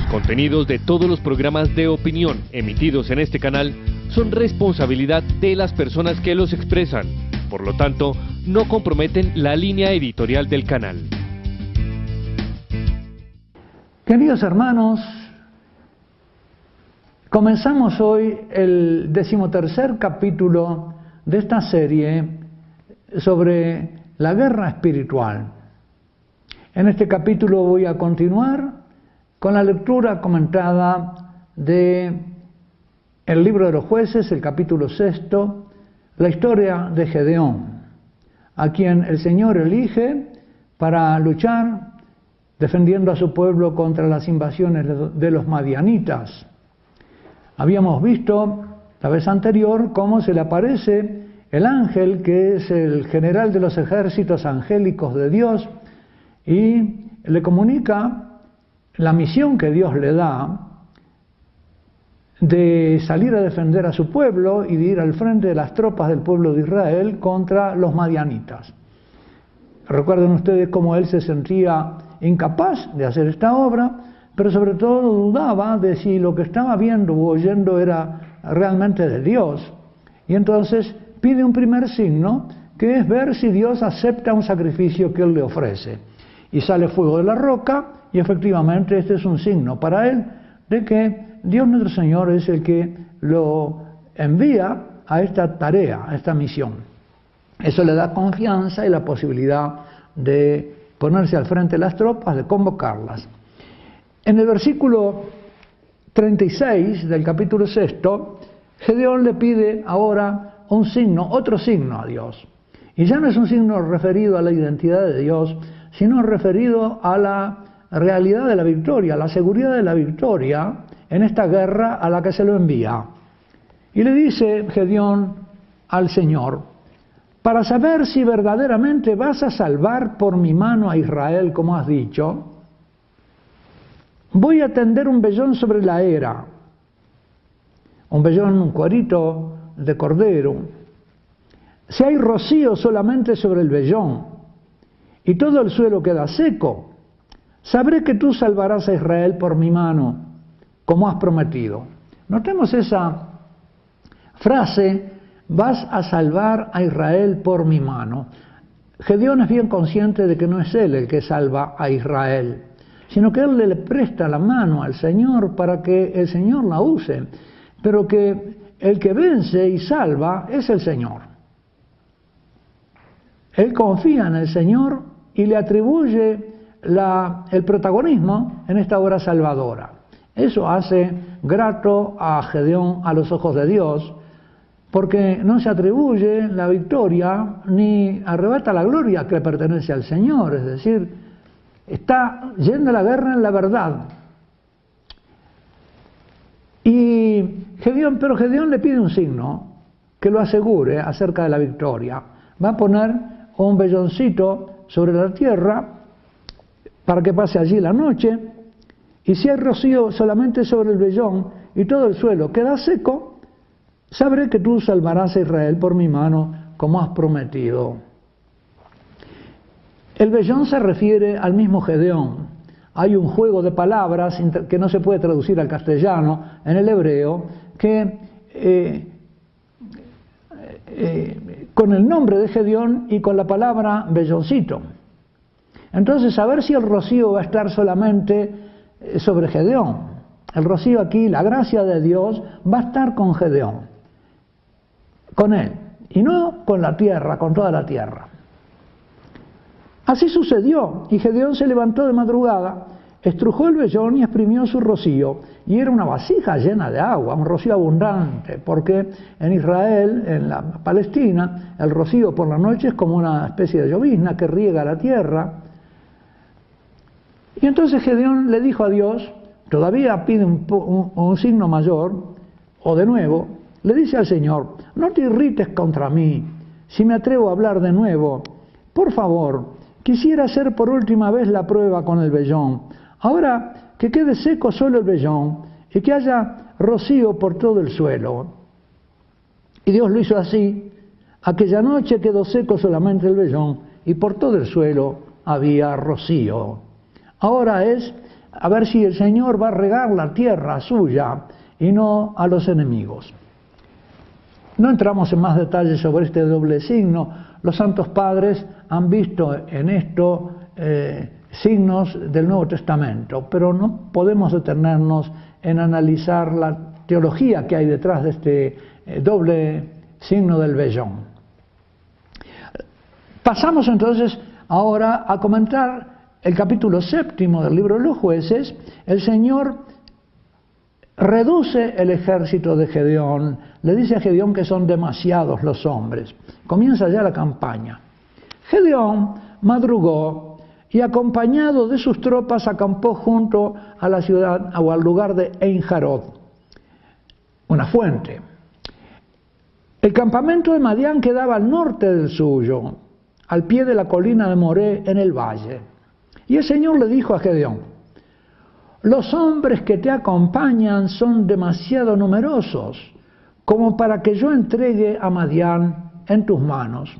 Los contenidos de todos los programas de opinión emitidos en este canal son responsabilidad de las personas que los expresan. Por lo tanto, no comprometen la línea editorial del canal. Queridos hermanos, comenzamos hoy el 13º capítulo de esta serie sobre la guerra espiritual. En este capítulo voy a continuar con la lectura comentada de el libro de los jueces, el capítulo 6, la historia de Gedeón, a quien el Señor elige para luchar defendiendo a su pueblo contra las invasiones de los madianitas. Habíamos visto la vez anterior cómo se le aparece el ángel, que es el general de los ejércitos angélicos de Dios, y le comunica la misión que Dios le da de salir a defender a su pueblo y de ir al frente de las tropas del pueblo de Israel contra los madianitas. Recuerden ustedes cómo él se sentía incapaz de hacer esta obra, pero sobre todo dudaba de si lo que estaba viendo o oyendo era realmente de Dios. Y entonces pide un primer signo, que es ver si Dios acepta un sacrificio que él le ofrece. Y sale fuego de la roca, y efectivamente este es un signo para él de que Dios nuestro Señor es el que lo envía a esta tarea, a esta misión. Eso le da confianza y la posibilidad de ponerse al frente de las tropas, de convocarlas. En el versículo 36 del capítulo 6, Gedeón le pide ahora un signo, otro signo a Dios. Y ya no es un signo referido a la identidad de Dios, sino referido a la realidad de la victoria, la seguridad de la victoria en esta guerra a la que se lo envía. Y le dice Gedeón al Señor: para saber si verdaderamente vas a salvar por mi mano a Israel, como has dicho, voy a tender un vellón sobre la era, un vellón, un cuerito de cordero. Si hay rocío solamente sobre el vellón y todo el suelo queda seco, sabré que tú salvarás a Israel por mi mano, como has prometido. Notemos esa frase: vas a salvar a Israel por mi mano. Gedeón es bien consciente de que no es él el que salva a Israel, sino que él le presta la mano al Señor para que el Señor la use, pero que el que vence y salva es el Señor. Él confía en el Señor y le atribuye el protagonismo en esta obra salvadora. Eso hace grato a Gedeón a los ojos de Dios, porque no se atribuye la victoria ni arrebata la gloria que le pertenece al Señor, es decir, está yendo a la guerra en la verdad. Pero Gedeón le pide un signo que lo asegure acerca de la victoria. Va a poner un velloncito sobre la tierra para que pase allí la noche, y si hay rocío solamente sobre el vellón y todo el suelo queda seco, sabré que tú salvarás a Israel por mi mano, como has prometido. El vellón se refiere al mismo Gedeón. Hay un juego de palabras que no se puede traducir al castellano en el hebreo, que con el nombre de Gedeón y con la palabra velloncito. Entonces, a ver si el rocío va a estar solamente sobre Gedeón. El rocío aquí, la gracia de Dios, va a estar con Gedeón, con él, y no con la tierra, con toda la tierra. Así sucedió, y Gedeón se levantó de madrugada, estrujó el vellón y exprimió su rocío, y era una vasija llena de agua, un rocío abundante, porque en Israel, en la Palestina, el rocío por la noche es como una especie de llovizna que riega la tierra. Y entonces Gedeón le dijo a Dios, todavía pide un signo mayor, o de nuevo, le dice al Señor: no te irrites contra mí, si me atrevo a hablar de nuevo. Por favor, quisiera hacer por última vez la prueba con el vellón. Ahora que quede seco solo el vellón y que haya rocío por todo el suelo. Y Dios lo hizo así. Aquella noche quedó seco solamente el vellón y por todo el suelo había rocío. Ahora es a ver si el Señor va a regar la tierra suya y no a los enemigos. No entramos en más detalles sobre este doble signo. Los santos padres han visto en esto signos del Nuevo Testamento, pero no podemos detenernos en analizar la teología que hay detrás de este doble signo del vellón. Pasamos entonces ahora a comentar el capítulo 7 del libro de los Jueces. El Señor reduce el ejército de Gedeón, le dice a Gedeón que son demasiados los hombres. Comienza ya la campaña. Gedeón madrugó y acompañado de sus tropas acampó junto a la ciudad o al lugar de Ein-Jarod, una fuente. El campamento de Madián quedaba al norte del suyo, al pie de la colina de Moré en el valle. Y el Señor le dijo a Gedeón: los hombres que te acompañan son demasiado numerosos como para que yo entregue a Madián en tus manos.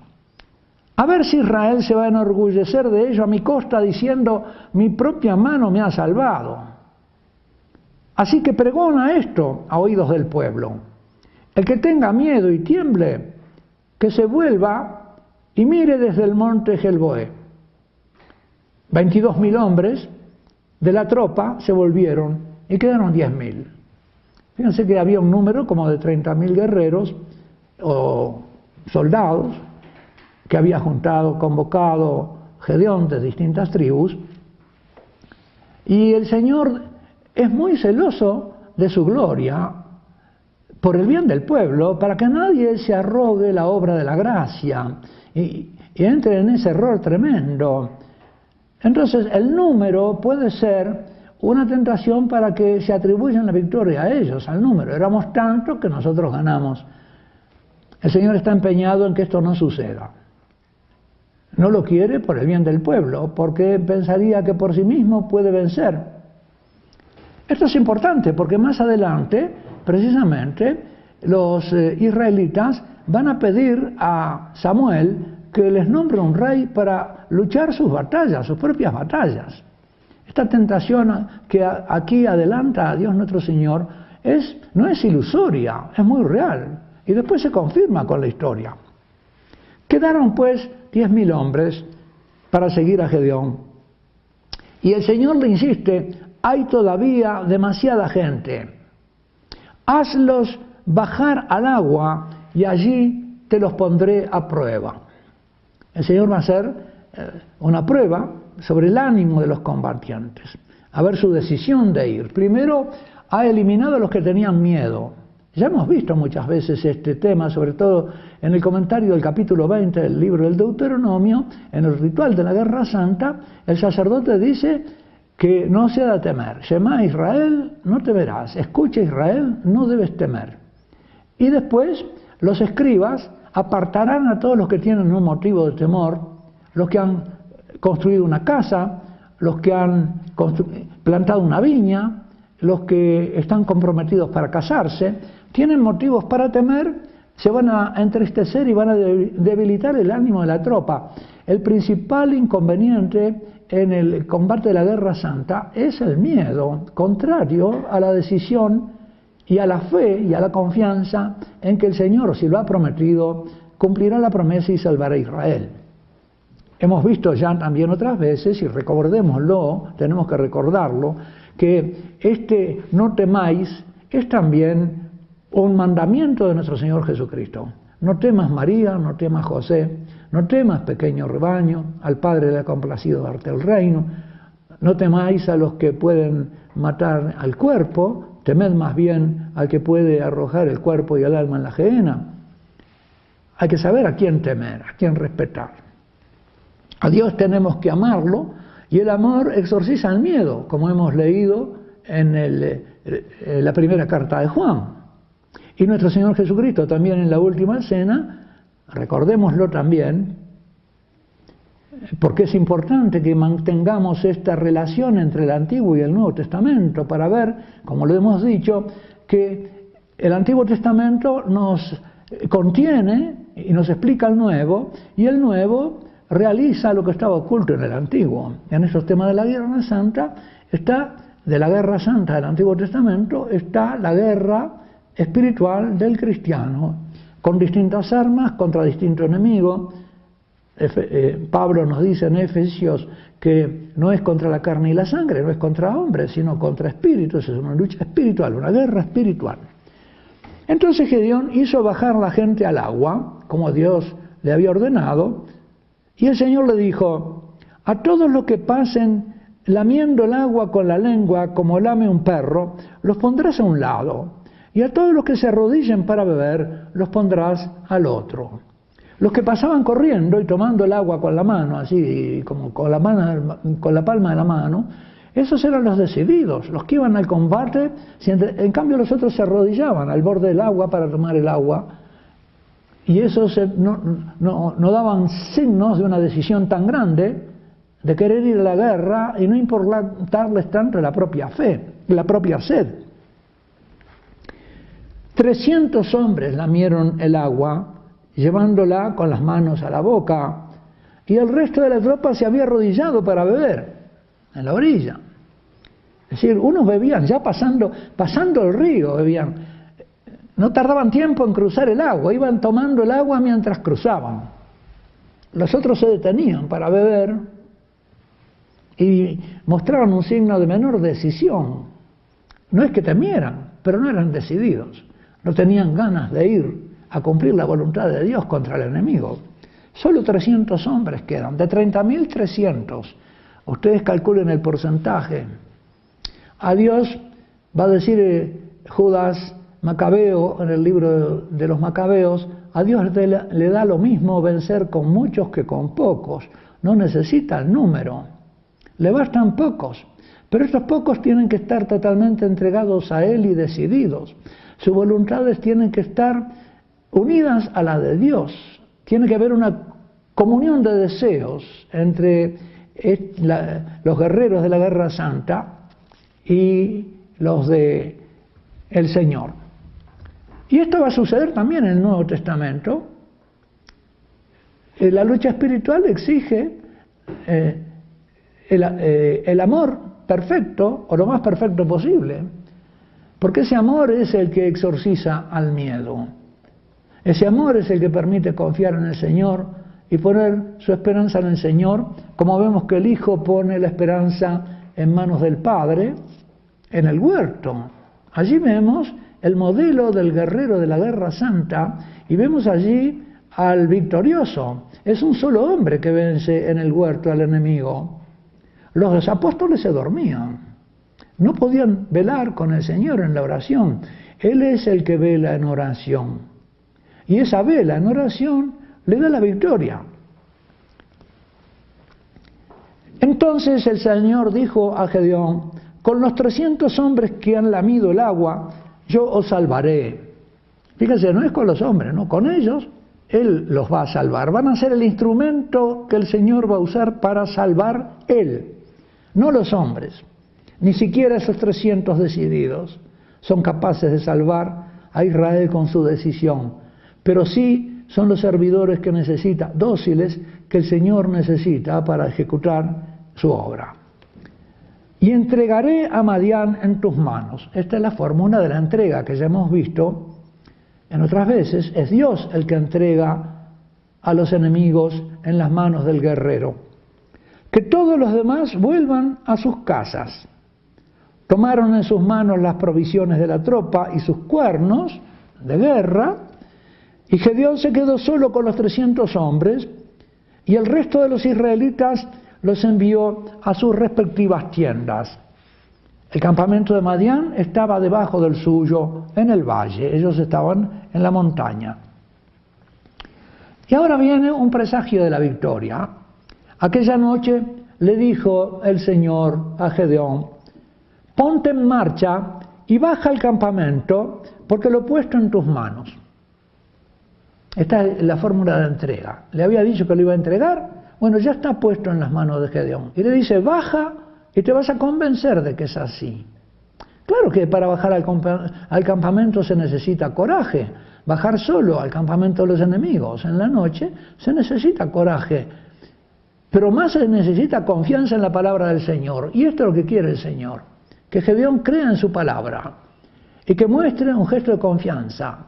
A ver si Israel se va a enorgullecer de ello a mi costa diciendo: mi propia mano me ha salvado. Así que pregona esto a oídos del pueblo. El que tenga miedo y tiemble, que se vuelva y mire desde el monte Gelboé. 22.000 hombres de la tropa se volvieron y quedaron 10.000. Fíjense que había un número como de 30.000 guerreros o soldados que había convocado Gedeón de distintas tribus. Y el Señor es muy celoso de su gloria por el bien del pueblo, para que nadie se arrogue la obra de la gracia y entre en ese error tremendo. Entonces el número puede ser una tentación para que se atribuyan la victoria a ellos, al número. Éramos tantos que nosotros ganamos. El Señor está empeñado en que esto no suceda. No lo quiere por el bien del pueblo, porque pensaría que por sí mismo puede vencer. Esto es importante porque más adelante, precisamente, los israelitas van a pedir a Samuel que les nombre un rey para luchar sus batallas, sus propias batallas. Esta tentación que aquí adelanta a Dios nuestro Señor no es ilusoria, es muy real, y después se confirma con la historia. Quedaron pues 10.000 hombres para seguir a Gedeón, y el Señor le insiste: hay todavía demasiada gente, hazlos bajar al agua y allí te los pondré a prueba. El Señor va a hacer una prueba sobre el ánimo de los combatientes, a ver su decisión de ir. Primero ha eliminado a los que tenían miedo. Ya hemos visto muchas veces este tema, sobre todo en el comentario del capítulo 20 del libro del Deuteronomio. En el ritual de la Guerra Santa, el sacerdote dice que no se ha de temer. Shema Israel, no temerás. Escucha Israel, no debes temer. Y después los escribas apartarán a todos los que tienen un motivo de temor, los que han construido una casa, los que han plantado una viña, los que están comprometidos para casarse, tienen motivos para temer, se van a entristecer y van a debilitar el ánimo de la tropa. El principal inconveniente en el combate de la Guerra Santa es el miedo, contrario a la decisión y a la fe y a la confianza en que el Señor, si lo ha prometido, cumplirá la promesa y salvará a Israel. Hemos visto ya también otras veces, y recordémoslo, tenemos que recordarlo, que este no temáis es también un mandamiento de nuestro Señor Jesucristo. No temas María, no temas José, no temas pequeño rebaño, al Padre le ha complacido darte el reino, no temáis a los que pueden matar al cuerpo, temed más bien al que puede arrojar el cuerpo y el alma en la gehenna. Hay que saber a quién temer, a quién respetar. A Dios tenemos que amarlo, y el amor exorciza el miedo, como hemos leído en la primera carta de Juan. Y nuestro Señor Jesucristo también en la última cena, recordémoslo también, porque es importante que mantengamos esta relación entre el Antiguo y el Nuevo Testamento para ver, como lo hemos dicho, que el Antiguo Testamento nos contiene y nos explica el Nuevo, y el Nuevo realiza lo que estaba oculto en el Antiguo. En estos temas de la Guerra Santa, está de la guerra santa del Antiguo Testamento, está la guerra espiritual del cristiano, con distintas armas contra distintos enemigos. Pablo nos dice en Efesios que no es contra la carne y la sangre, no es contra hombres, sino contra espíritus, es una lucha espiritual, una guerra espiritual. Entonces Gedeón hizo bajar la gente al agua, como Dios le había ordenado, y el Señor le dijo: a todos los que pasen lamiendo el agua con la lengua como lame un perro, los pondrás a un lado, y a todos los que se arrodillen para beber, los pondrás al otro. Los que pasaban corriendo y tomando el agua con la mano, así como con la palma de la mano, esos eran los decididos, los que iban al combate. En cambio los otros se arrodillaban al borde del agua para tomar el agua, y esos no daban signos de una decisión tan grande de querer ir a la guerra y no importarles tanto la propia fe, la propia sed. 300 hombres lamieron el agua, llevándola con las manos a la boca, y el resto de la tropa se había arrodillado para beber en la orilla. Es decir, unos bebían ya pasando el río, bebían. No tardaban tiempo en cruzar el agua, iban tomando el agua mientras cruzaban. Los otros se detenían para beber y mostraban un signo de menor decisión. No es que temieran, pero no eran decididos. No tenían ganas de ir a cumplir la voluntad de Dios contra el enemigo. Solo 300 hombres quedan, de 30.000, 300. Ustedes calculen el porcentaje. A Dios va a decir Judas Macabeo en el libro de los Macabeos: a Dios le da lo mismo vencer con muchos que con pocos. No necesita el número, le bastan pocos. Pero estos pocos tienen que estar totalmente entregados a Él y decididos. Sus voluntades tienen que estar unidas a la de Dios. Tiene que haber una comunión de deseos entre los guerreros de la guerra santa y los de el Señor. Y esto va a suceder también en el Nuevo Testamento. La lucha espiritual exige el amor perfecto, o lo más perfecto posible, porque ese amor es el que exorciza al miedo. Ese amor es el que permite confiar en el Señor y poner su esperanza en el Señor, como vemos que el Hijo pone la esperanza en manos del Padre en el huerto. Allí vemos el modelo del guerrero de la guerra santa y vemos allí al victorioso. Es un solo hombre que vence en el huerto al enemigo. Los apóstoles se dormían, no podían velar con el Señor en la oración. Él es el que vela en oración, y esa vela en oración le da la victoria. Entonces el Señor dijo a Gedeón: con los 300 hombres que han lamido el agua, yo os salvaré. Fíjense, no es con los hombres, no, con ellos Él los va a salvar. Van a ser el instrumento que el Señor va a usar para salvar Él, no los hombres. Ni siquiera esos 300 decididos son capaces de salvar a Israel con su decisión, pero sí son los servidores que necesita, dóciles, que el Señor necesita para ejecutar su obra. Y entregaré a Madián en tus manos. Esta es la fórmula de la entrega que ya hemos visto en otras veces. Es Dios el que entrega a los enemigos en las manos del guerrero. Que todos los demás vuelvan a sus casas. Tomaron en sus manos las provisiones de la tropa y sus cuernos de guerra, y Gedeón se quedó solo con los 300 hombres, y el resto de los israelitas los envió a sus respectivas tiendas. El campamento de Madián estaba debajo del suyo, en el valle. Ellos estaban en la montaña. Y ahora viene un presagio de la victoria. Aquella noche le dijo el Señor a Gedeón: ponte en marcha y baja al campamento, porque lo he puesto en tus manos. Esta es la fórmula de entrega. Le había dicho que lo iba a entregar. Bueno, ya está puesto en las manos de Gedeón. Y le dice: baja y te vas a convencer de que es así. Claro que para bajar al campamento se necesita coraje. Bajar solo al campamento de los enemigos en la noche se necesita coraje. Pero más se necesita confianza en la palabra del Señor. Y esto es lo que quiere el Señor. Que Gedeón crea en su palabra y que muestre un gesto de confianza.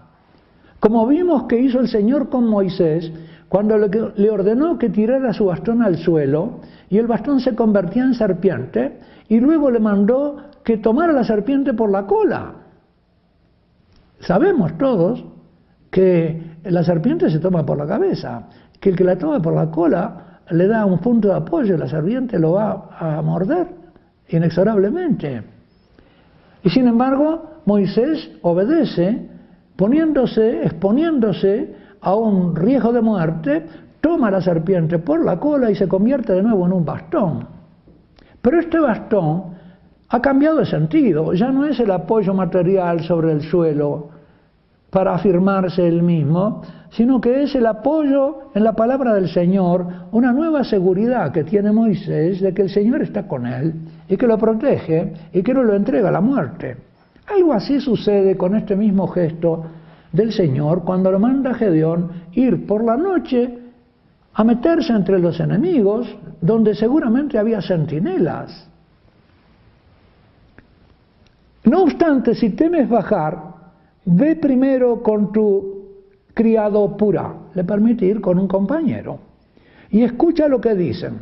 Como vimos que hizo el Señor con Moisés, cuando le ordenó que tirara su bastón al suelo y el bastón se convertía en serpiente, y luego le mandó que tomara la serpiente por la cola. Sabemos todos que la serpiente se toma por la cabeza, que el que la toma por la cola le da un punto de apoyo, la serpiente lo va a morder inexorablemente. Y sin embargo, Moisés obedece, exponiéndose a un riesgo de muerte, toma la serpiente por la cola y se convierte de nuevo en un bastón. Pero este bastón ha cambiado de sentido, ya no es el apoyo material sobre el suelo para afirmarse él mismo, sino que es el apoyo en la palabra del Señor, una nueva seguridad que tiene Moisés de que el Señor está con él y que lo protege y que no lo entrega a la muerte. Algo así sucede con este mismo gesto del Señor cuando lo manda a Gedeón ir por la noche a meterse entre los enemigos, donde seguramente había centinelas. No obstante, si temes bajar, ve primero con tu criado Purá, le permite ir con un compañero, y escucha lo que dicen.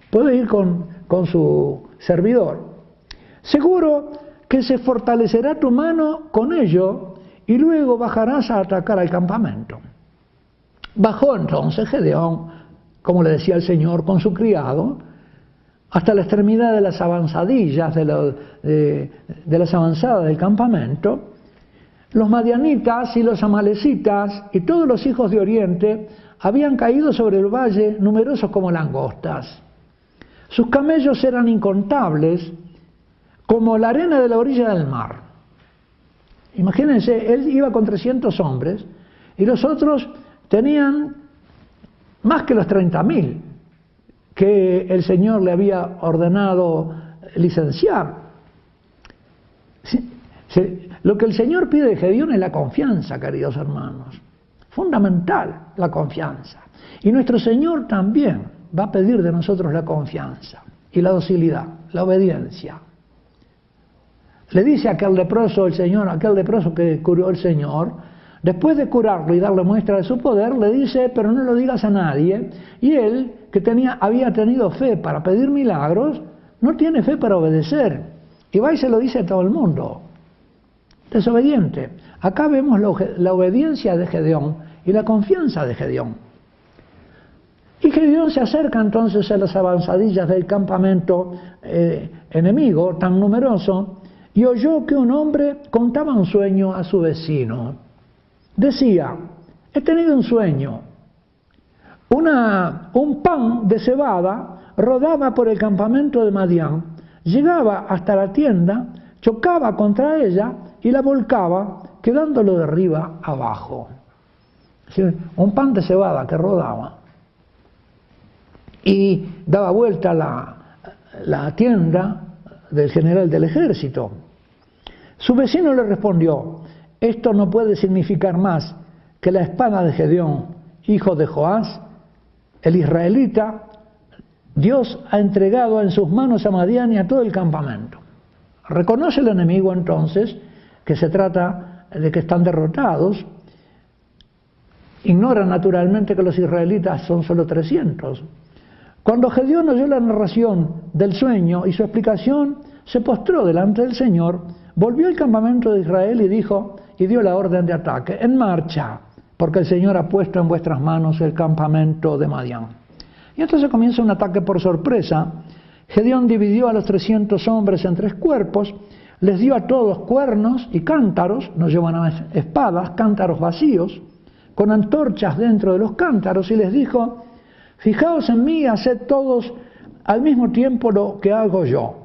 Puede ir con su servidor. Seguro que se fortalecerá tu mano con ello y luego bajarás a atacar al campamento. Bajó entonces Gedeón, como le decía el Señor, con su criado, hasta la extremidad de las avanzadillas, de las avanzadas del campamento. Los madianitas y los amalecitas y todos los hijos de Oriente habían caído sobre el valle numerosos como langostas. Sus camellos eran incontables, como la arena de la orilla del mar. Imagínense, él iba con 300 hombres y los otros tenían más que los 30.000 que el Señor le había ordenado licenciar. Lo que el Señor pide de Gedeón es la confianza, queridos hermanos. Fundamental, la confianza. Y nuestro Señor también va a pedir de nosotros la confianza y la docilidad, la obediencia. Le dice a aquel leproso el Señor, aquel leproso que curó el Señor, después de curarlo y darle muestra de su poder, le dice, pero no lo digas a nadie. Y él, que había tenido fe para pedir milagros, no tiene fe para obedecer. Y va y se lo dice a todo el mundo. Desobediente. Acá vemos la obediencia de Gedeón y la confianza de Gedeón. Y Gedeón se acerca entonces a las avanzadillas del campamento enemigo tan numeroso y oyó que un hombre contaba un sueño a su vecino. Decía, he tenido un sueño. Un pan de cebada rodaba por el campamento de Madián, llegaba hasta la tienda, chocaba contra ella y la volcaba, quedándolo de arriba abajo. Es decir, un pan de cebada que rodaba y daba vuelta la tienda del general del ejército. Su vecino le respondió, esto no puede significar más que la espada de Gedeón, hijo de Joás, el israelita. Dios ha entregado en sus manos a Madián y a todo el campamento. Reconoce el enemigo entonces que se trata de que están derrotados. Ignora naturalmente que los israelitas son solo 300. Cuando Gedeón oyó la narración del sueño y su explicación, se postró delante del Señor, volvió al campamento de Israel y dijo, y dio la orden de ataque, en marcha, porque el Señor ha puesto en vuestras manos el campamento de Madián. Y entonces comienza un ataque por sorpresa. Gedeón dividió a los 300 hombres en 3 cuerpos, les dio a todos cuernos y cántaros, no llevan espadas, cántaros vacíos, con antorchas dentro de los cántaros, y les dijo, fijaos en mí y haced todos al mismo tiempo lo que hago yo.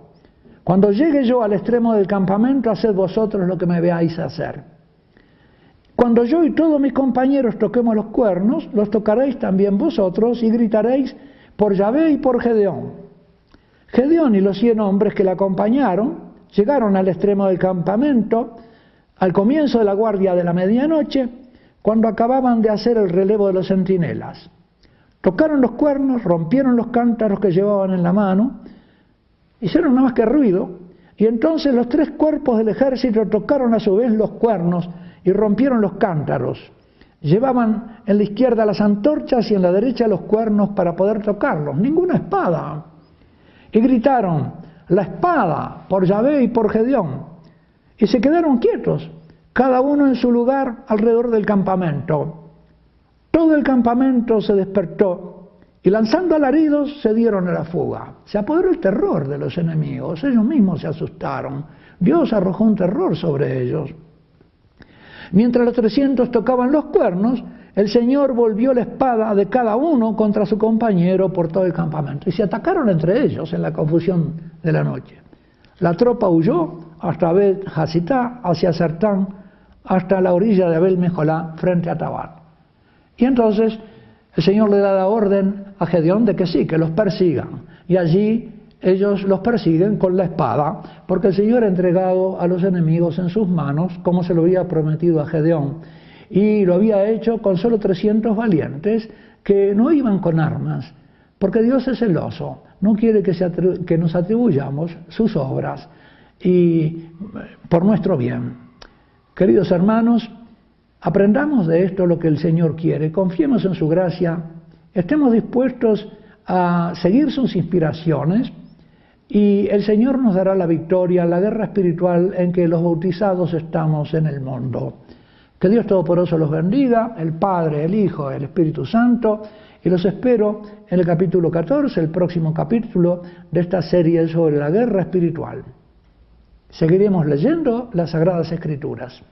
Cuando llegue yo al extremo del campamento, haced vosotros lo que me veáis hacer. Cuando yo y todos mis compañeros toquemos los cuernos, los tocaréis también vosotros y gritaréis por Yahvé y por Gedeón. Gedeón y los 100 hombres que le acompañaron llegaron al extremo del campamento al comienzo de la guardia de la medianoche, cuando acababan de hacer el relevo de los centinelas. Tocaron los cuernos, rompieron los cántaros que llevaban en la mano, hicieron nada más que ruido, y entonces los 3 cuerpos del ejército tocaron a su vez los cuernos y rompieron los cántaros. Llevaban en la izquierda las antorchas y en la derecha los cuernos para poder tocarlos, ninguna espada. Y gritaron, la espada, por Yahvé y por Gedeón. Y se quedaron quietos, cada uno en su lugar alrededor del campamento. Todo el campamento se despertó y lanzando alaridos se dieron a la fuga. Se apoderó el terror de los enemigos, ellos mismos se asustaron. Dios arrojó un terror sobre ellos. Mientras los 300 tocaban los cuernos, el Señor volvió la espada de cada uno contra su compañero por todo el campamento. Y se atacaron entre ellos en la confusión de la noche. La tropa huyó hasta Bet Hasitá, hacia Sartán, hasta la orilla de Abel Mejolá, frente a Tabar. Y entonces el Señor le da la orden a Gedeón de que sí, que los persigan. Y allí ellos los persiguen con la espada, porque el Señor ha entregado a los enemigos en sus manos, como se lo había prometido a Gedeón. Y lo había hecho con solo 300 valientes que no iban con armas, porque Dios es celoso, no quiere que nos atribuyamos sus obras y por nuestro bien. Queridos hermanos, aprendamos de esto lo que el Señor quiere, confiemos en su gracia, estemos dispuestos a seguir sus inspiraciones y el Señor nos dará la victoria en la guerra espiritual en que los bautizados estamos en el mundo. Que Dios Todopoderoso los bendiga, el Padre, el Hijo, el Espíritu Santo, y los espero en el capítulo 14, el próximo capítulo de esta serie sobre la guerra espiritual. Seguiremos leyendo las Sagradas Escrituras.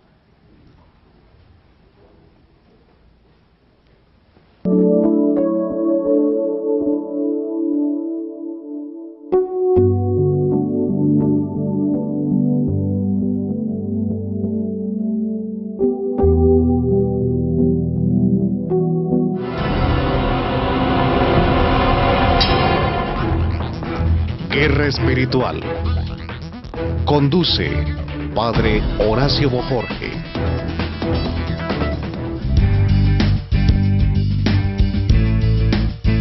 Guerra Espiritual. Conduce Padre Horacio Bojorge.